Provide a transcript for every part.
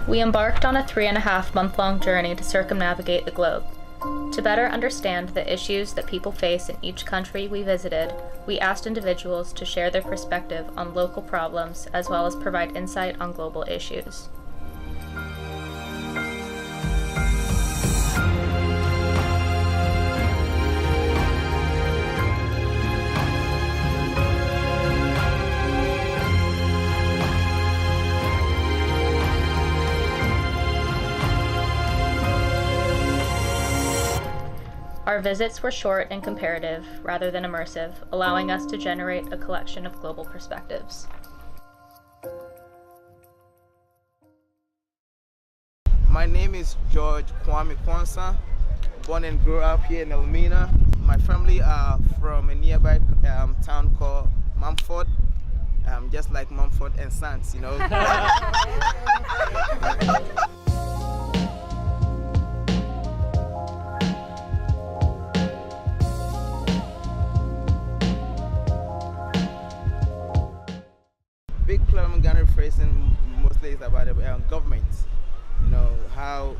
We embarked on a 3.5-month-long journey to circumnavigate the globe. To better understand the issues that people face in each country we visited, we asked individuals to share their perspective on local problems as well as provide insight on global issues. Our visits were short and comparative rather than immersive, allowing us to generate a collection of global perspectives. My name is George Kwame Kwanzaa, born and grew up here in Elmina. My family are from a nearby town called Mumford, just like Mumford and Sons, you know. Big problem Ghana facing mostly is about the government. You know, how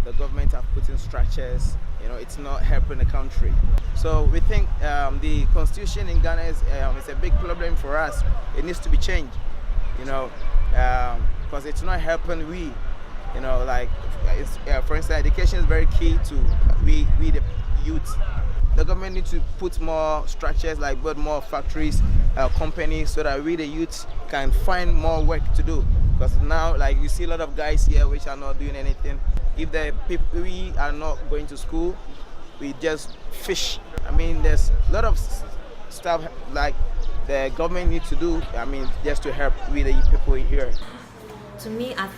the government have put in structures, you know, it's not helping the country. So we think the constitution in Ghana is a big problem for us. It needs to be changed, you know, because it's not helping we, you know, like, for instance, education is very key to we the youth. The government needs to put more structures, like build more factories, companies, so that we the youth can find more work to do. Because now, like, you see a lot of guys here which are not doing anything. If the people, we are not going to school, we just fish. I mean, there's a lot of stuff like the government needs to do, I mean, just to help with the people here. To me, I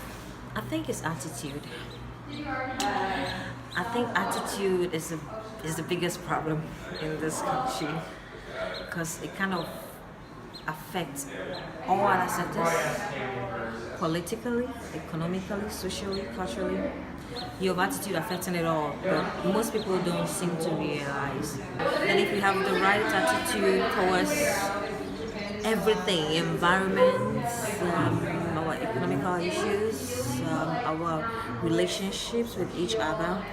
think it's attitude. I think attitude is the biggest problem in this country, because it kind of affects all other sectors, politically, economically, socially, culturally. Your attitude affecting it all, but most people don't seem to realize that if you have the right attitude towards everything, environment, our economical issues, our relationships with each other,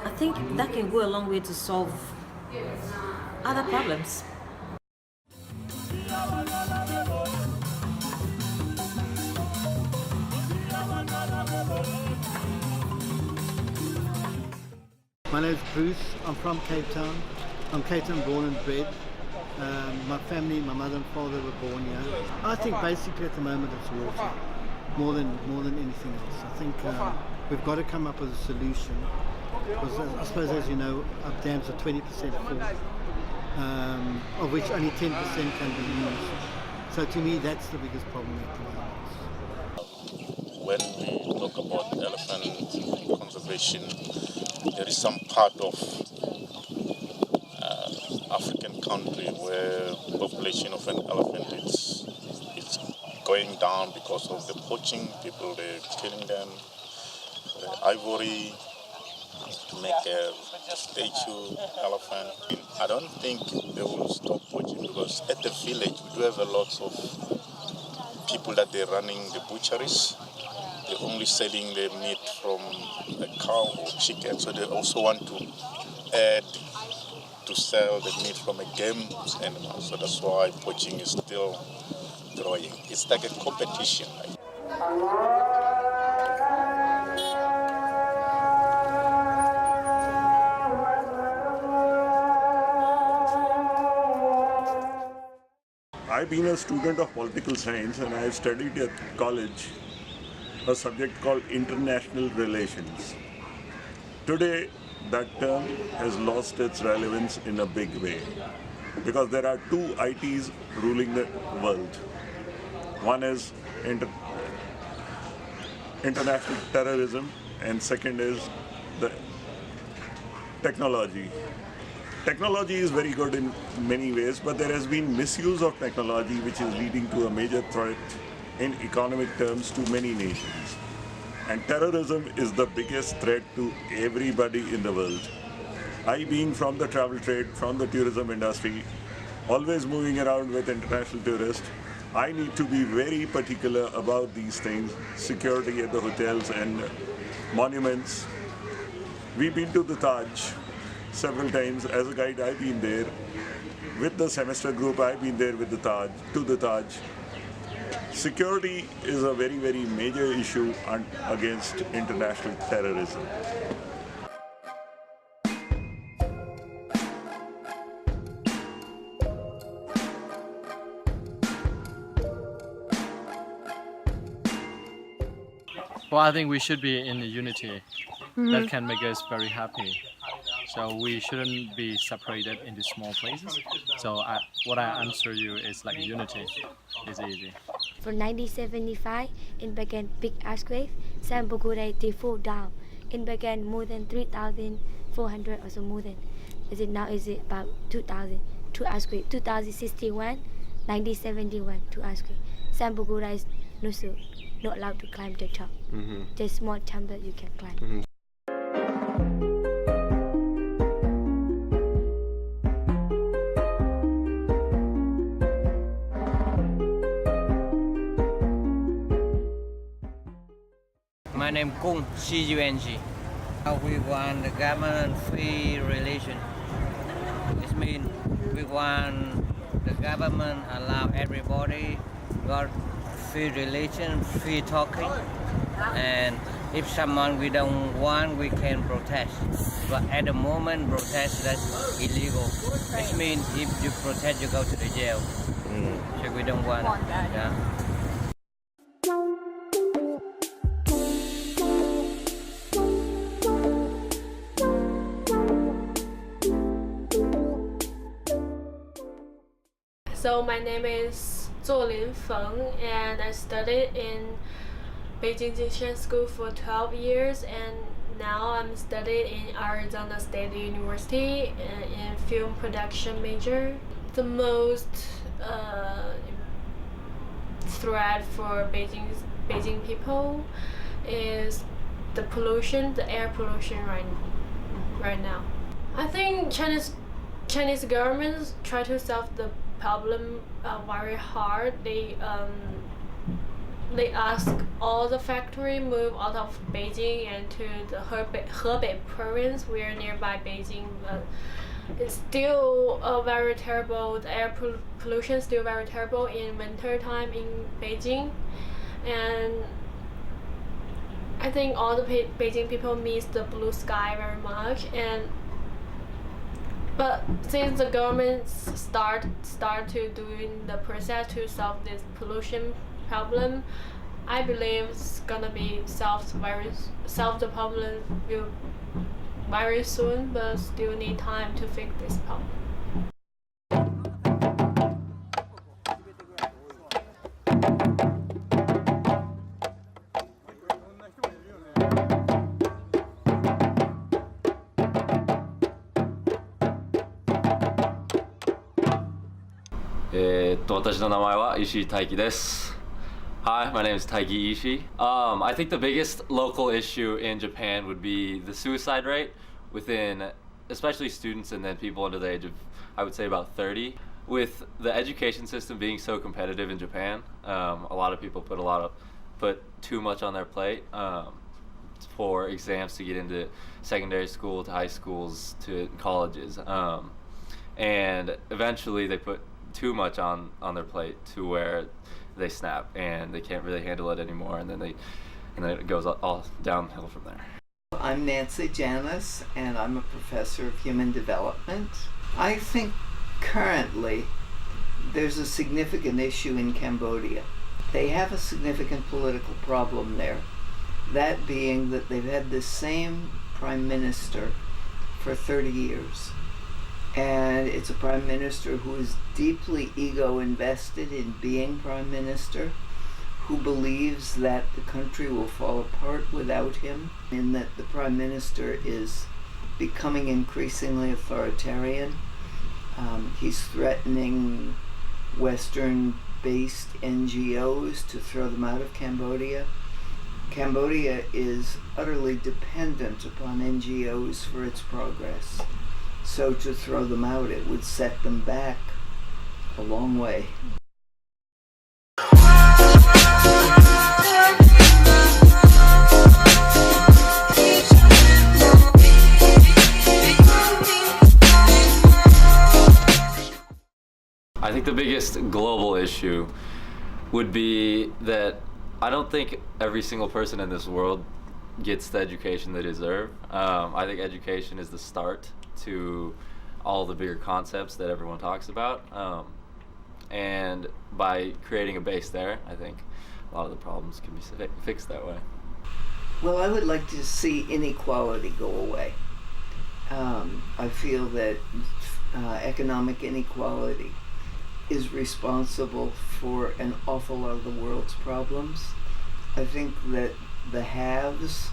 I think that can go a long way to solve other problems. My name is Bruce. I'm from Cape Town. I'm Cape Town born and bred. My family, my mother and father were born here. I think basically at the moment it's water, more than anything else. I think we've got to come up with a solution. Because I suppose, as you know, our dams are 20% full, of which only 10% can be used. So to me, that's the biggest problem at the moment. When we talk about elephant conservation, there is some part of African country where population of an elephant is going down because of the poaching. People, they're killing them, the ivory, to make a statue elephant. I don't think they will stop poaching, because at the village we do have a lot of people that they're running the butcheries. They're only selling the meat from a cow or chicken, so they also want to add to sell the meat from a game animal. So that's why poaching is still growing. It's like a competition. I've been a student of political science, and I studied at college a subject called international relations. Today, that term has lost its relevance in a big way, because there are two ITs ruling the world. One is international terrorism, and second is the technology. Technology is very good in many ways, but there has been misuse of technology, which is leading to a major threat in economic terms to many nations. And terrorism is the biggest threat to everybody in the world. I, being from the travel trade, from the tourism industry, always moving around with international tourists, I need to be very particular about these things, security at the hotels and monuments. We've been to the Taj several times. As a guide, I've been there. With the semester group, I've been there with the Taj, to the Taj. Security is a very, very major issue against international terrorism. Well, I think we should be in the unity. That can make us very happy. So we shouldn't be separated into small places. So what I answer you is like unity is easy. For 1975, it began big earthquake. Sambugure they fall down. It began more than 3,400 or so more than. Is it now? Is it about 2,000? Two earthquake. 2061, 1971, two earthquake. Sambugure is not allowed to climb the top. There's small temple you can climb. My name Kung, C-U-N-G. We want the government free relation. It means we want the government allow everybody got free relation, free talking, and if someone we don't want, we can protest. But at the moment, protest that's illegal. It means if you protest, you go to the jail. So we don't want that. Yeah. So my name is Zuolin Feng, and I studied in Beijing Jingshan School for 12 years, and now I'm studying in Arizona State University in film production major. The most threat for Beijing people is the pollution, the air pollution right now. I think Chinese governments try to solve the problem very hard. They ask all the factory move out of Beijing and to the Hebei province. We are nearby Beijing, but it's still very terrible. The air pollution is still very terrible in winter time in Beijing, and I think all the Beijing people miss the blue sky very much. But since the government start to doing the process to solve this pollution problem, I believe it's gonna be solve the problem very soon, but still need time to fix this problem. Hi, my name is Taiki Ishii. I think the biggest local issue in Japan would be the suicide rate within, especially students and then people under the age of, I would say about 30. With the education system being so competitive in Japan, a lot of people put too much on their plate for exams to get into secondary school, to high schools, to colleges, and eventually they put too much on their plate to where they snap and they can't really handle it anymore, and then it goes all downhill from there. I'm Nancy Janis, and I'm a professor of human development. I think currently there's a significant issue in Cambodia. They have a significant political problem there, that being that they've had the same prime minister for 30 years. And it's a prime minister who is deeply ego invested in being prime minister, who believes that the country will fall apart without him, and that the prime minister is becoming increasingly authoritarian. He's threatening Western-based NGOs to throw them out of Cambodia. Cambodia is utterly dependent upon NGOs for its progress. So to throw them out, it would set them back a long way. biggest global issue would be that I don't think every single person in this world gets the education they deserve. I think education is the start to all the bigger concepts that everyone talks about. And by creating a base there, I think a lot of the problems can be fixed that way. Well, I would like to see inequality go away. I feel that economic inequality is responsible for an awful lot of the world's problems. I think that the haves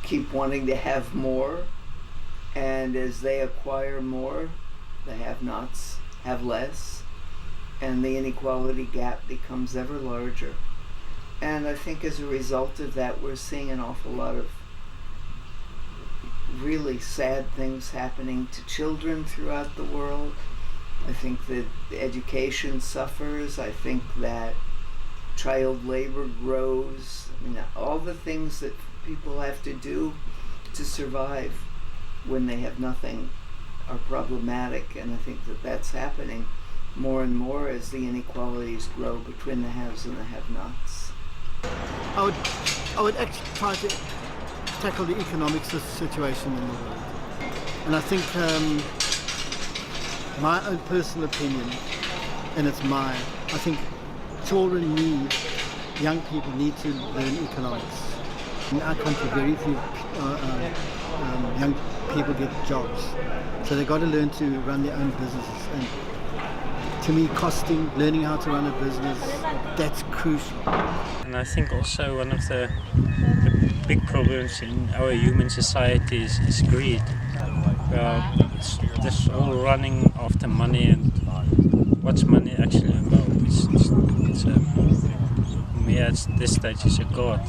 keep wanting to have more, and as they acquire more, the have-nots have less, and the inequality gap becomes ever larger. And I think as a result of that, we're seeing an awful lot of really sad things happening to children throughout the world. I think that education suffers. I think that child labor grows. I mean, all the things that people have to do to survive when they have nothing are problematic, and I think that that's happening more and more as the inequalities grow between the haves and the have-nots. I would actually try to tackle the economic situation in the world. And I think my own personal opinion, and it's mine, I think young people need to learn economics. In our country, very few young people get jobs. So they've got to learn to run their own businesses. And to me, learning how to run a business, that's crucial. And I think also one of the big problems in our human society is greed. It's this all running after money, and what's money actually about? At this stage it's a god.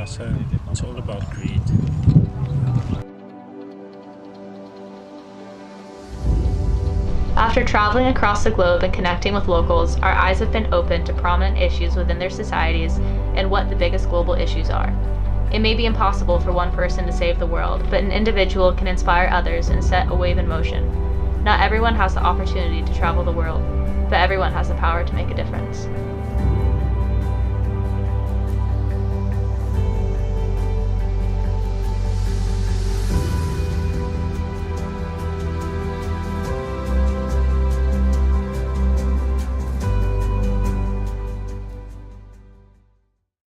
So it's all about greed. After traveling across the globe and connecting with locals, our eyes have been opened to prominent issues within their societies and what the biggest global issues are. It may be impossible for one person to save the world, but an individual can inspire others and set a wave in motion. Not everyone has the opportunity to travel the world, but everyone has the power to make a difference.